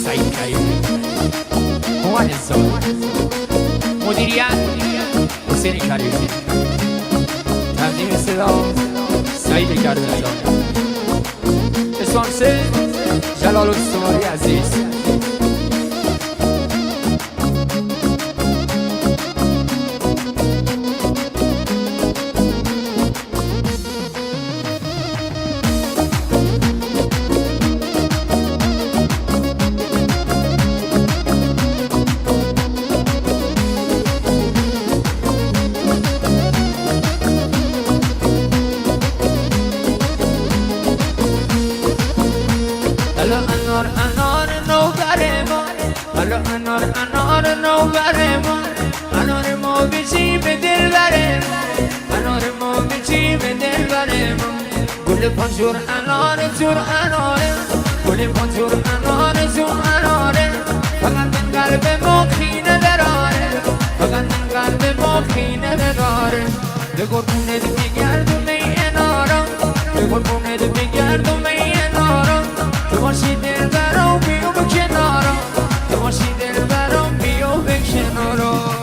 سعید کریمی هومن الزاد مدیریت حسین کریمی تقدیم صدا سعید کریمی اسانسه جلال السماری عزیز انار نوبر ما حالا انار نوبر ما انار ما بچی به دل بره انار ما بچی به دل بره ما گل پنجور انار جور اناره گل پنجور انار جور اناره فقط من قلب ما خینه دراره فقط من قلب ما خینه دراره به قربونت میگردم ای انارم به قربونت میگردم ای انارم تو باشی دل برام بیو به کنارم تو باشی دل برام بیو به کنارم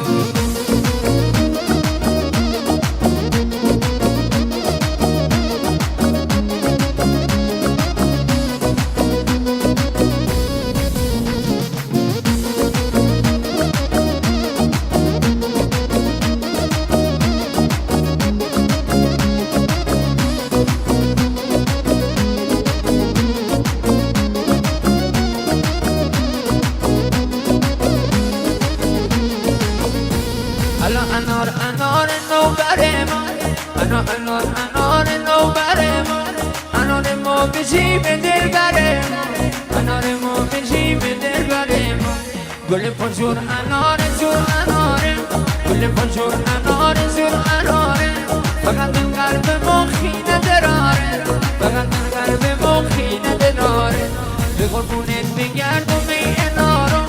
انار نوبر ما انار نوبر ما انار ما بچی به دل بره انار ما بچی به دل بره ما گل پنجور انار جور اناره گل پنجور انار جور اناره فقط من قلب ما خینه دراره فقط من قلب ما خینه دراره به قربونت بگردم ای انارم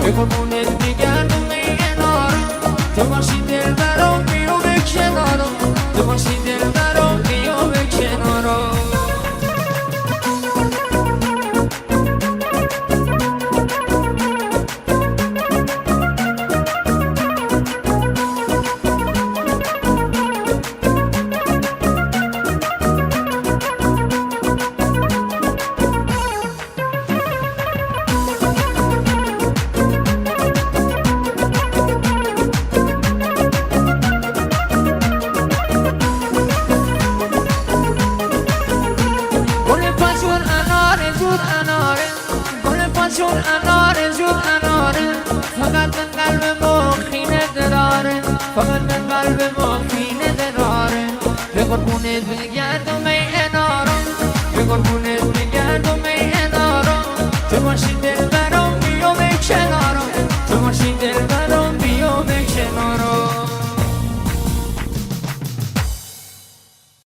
به قربونت بگردم ای انارم تو باشی دل برام بیو به کنارم تو باشی دل برام بیو به کنارم جور اناره جور اناره فقط من قلب ما خینه داره فقط من قلب ما خینه داره به قربونت بگردم ای